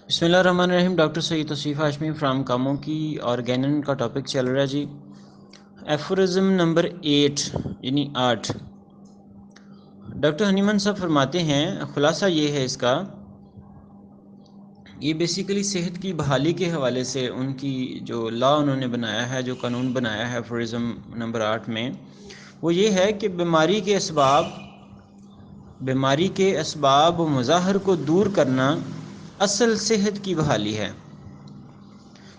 بسم اللہ الرحمن الرحیم۔ Doctor Syed Tauseef Hashmi from کاموں کی آرگینن کا ٹاپک چل رہا ہے جی، ایفورزم نمبر 8 یعنی 8۔ ڈاکٹر ہنیمن صاحب فرماتے ہیں، خلاصہ یہ ہے اس کا، یہ بیسیکلی صحت کی بحالی کے حوالے سے ان کی جو لا انہوں نے بنایا ہے، جو قانون بنایا ہے ایفورزم نمبر 8 میں، وہ یہ ہے کہ بیماری کے اسباب و مظاہر کو دور کرنا اصل صحت کی بحالی ہے۔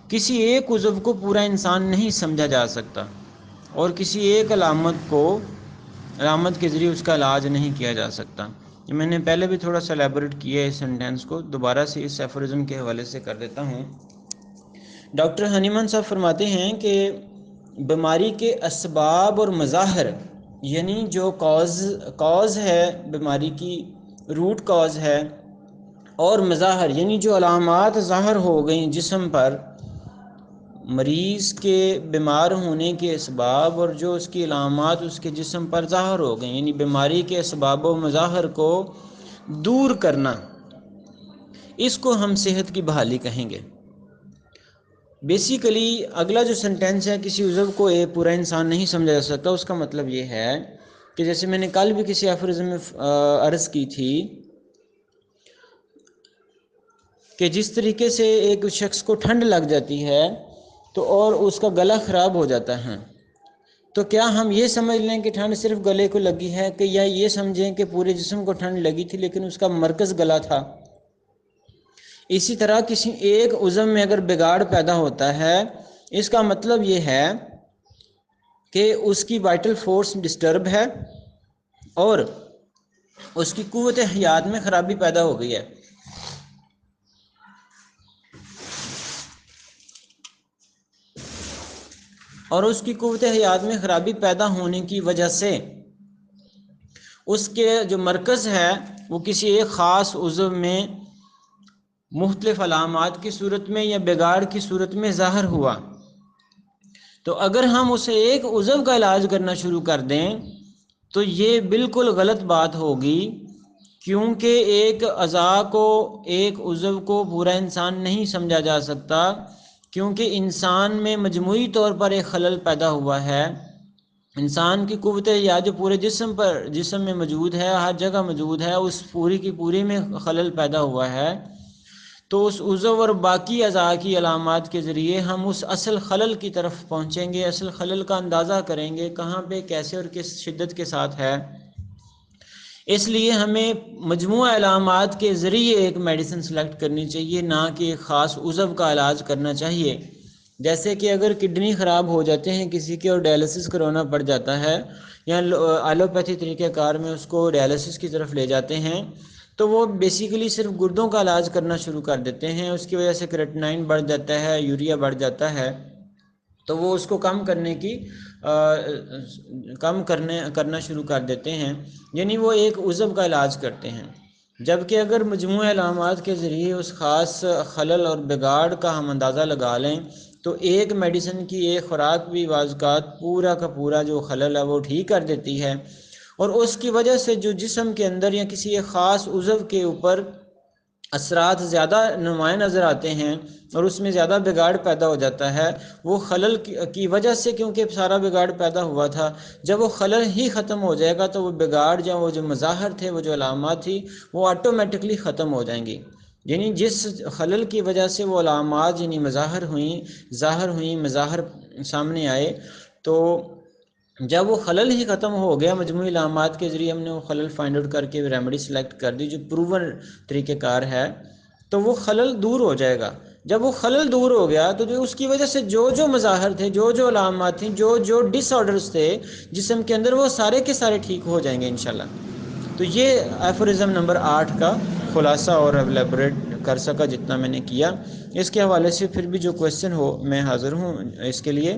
کسی ایک عضو کو پورا انسان نہیں سمجھا جا سکتا اور کسی ایک علامت کے ذریعے اس کا علاج نہیں کیا جا سکتا۔ یہ میں نے پہلے بھی تھوڑا سا ایلیبوریٹ کیا ہے اس سینٹینس کو، دوبارہ سے اس ایفورزم کے حوالے سے کر دیتا ہوں۔ ڈاکٹر ہنیمن صاحب فرماتے ہیں کہ بیماری کے اسباب اور مظاہر، یعنی جو کاز ہے بیماری کی، روٹ کاز ہے، اور مظاہر یعنی جو علامات ظاہر ہو گئیں جسم پر، مریض کے بیمار ہونے کے اسباب اور جو اس کی علامات اس کے جسم پر ظاہر ہو گئیں، یعنی بیماری کے اسباب و مظاہر کو دور کرنا، اس کو ہم صحت کی بحالی کہیں گے۔ بیسیکلی اگلا جو سنٹینس ہے، کسی عضو کو ایک پورا انسان نہیں سمجھا جا سکتا، اس کا مطلب یہ ہے کہ جیسے میں نے کل بھی کسی ایفورزم میں عرض کی تھی کہ جس طریقے سے ایک شخص کو ٹھنڈ لگ جاتی ہے تو اور اس کا گلا خراب ہو جاتا ہے، تو کیا ہم یہ سمجھ لیں کہ ٹھنڈ صرف گلے کو لگی ہے، کہ یا یہ سمجھیں کہ پورے جسم کو ٹھنڈ لگی تھی لیکن اس کا مرکز گلا تھا؟ اسی طرح کسی ایک عضو میں اگر بگاڑ پیدا ہوتا ہے، اس کا مطلب یہ ہے کہ اس کی وائٹل فورس ڈسٹرب ہے اور اس کی قوت حیات میں خرابی پیدا ہو گئی ہے۔ اور اس کی قوت حیات میں خرابی پیدا ہونے کی وجہ سے اس کے جو مرکز ہے وہ کسی ایک خاص عضو میں مختلف علامات کی صورت میں یا بگاڑ کی صورت میں ظاہر ہوا، تو اگر ہم اسے ایک عضو کا علاج کرنا شروع کر دیں تو یہ بالکل غلط بات ہوگی، کیونکہ ایک اعضاء کو، ایک عضو کو پورا انسان نہیں سمجھا جا سکتا، کیونکہ انسان میں مجموعی طور پر ایک خلل پیدا ہوا ہے۔ انسان کی قوت یا جو پورے جسم میں موجود ہے، ہر جگہ موجود ہے، اس پوری کی پوری میں خلل پیدا ہوا ہے، تو اس عضو اور باقی اعضاء کی علامات کے ذریعے ہم اس اصل خلل کی طرف پہنچیں گے، اصل خلل کا اندازہ کریں گے کہاں پہ، کیسے اور کس شدت کے ساتھ ہے۔ اس لیے ہمیں مجموعہ علامات کے ذریعے ایک میڈیسن سلیکٹ کرنی چاہیے، نہ کہ ایک خاص عضو کا علاج کرنا چاہیے۔ جیسے کہ اگر کڈنی خراب ہو جاتے ہیں کسی کے اور ڈائلسس کرانا پڑ جاتا ہے، یا ایلوپیتھی طریقہ کار میں اس کو ڈائلسس کی طرف لے جاتے ہیں، تو وہ بیسیکلی صرف گردوں کا علاج کرنا شروع کر دیتے ہیں، اس کی وجہ سے کریٹینائن بڑھ جاتا ہے، یوریا بڑھ جاتا ہے، تو وہ اس کو کرنا شروع کر دیتے ہیں، یعنی وہ ایک عضو کا علاج کرتے ہیں۔ جبکہ اگر مجموعہ علامات کے ذریعے اس خاص خلل اور بگاڑ کا ہم اندازہ لگا لیں تو ایک میڈیسن کی ایک خوراک بھی بعض اوقات پورا کا پورا جو خلل ہے وہ ٹھیک کر دیتی ہے، اور اس کی وجہ سے جو جسم کے اندر یا کسی ایک خاص عضو کے اوپر اثرات زیادہ نمایاں نظر آتے ہیں اور اس میں زیادہ بگاڑ پیدا ہو جاتا ہے، وہ خلل کی وجہ سے، کیونکہ سارا بگاڑ پیدا ہوا تھا، جب وہ خلل ہی ختم ہو جائے گا تو وہ بگاڑ یا وہ جو مظاہر تھے، وہ جو علامات تھی، وہ آٹومیٹکلی ختم ہو جائیں گی۔ یعنی جس خلل کی وجہ سے وہ علامات یعنی ظاہر ہوئیں، مظاہر سامنے آئے، تو جب وہ خلل ہی ختم ہو گیا، مجموعی علامات کے ذریعے ہم نے وہ خلل فائنڈ آؤٹ کر کے ریمیڈی سلیکٹ کر دی جو پروون طریقہ کار ہے، تو وہ خلل دور ہو جائے گا۔ جب وہ خلل دور ہو گیا تو اس کی وجہ سے جو مظاہر تھے، جو علامات تھیں، جو ڈس آرڈرز تھے جسم کے اندر، وہ سارے کے سارے ٹھیک ہو جائیں گے انشاءاللہ۔ تو یہ ایفورزم نمبر 8 کا خلاصہ اور ایلیبوریٹ کر سکا جتنا میں نے کیا۔ اس کے حوالے سے پھر بھی جو کویسچن ہو میں حاضر ہوں اس کے لیے۔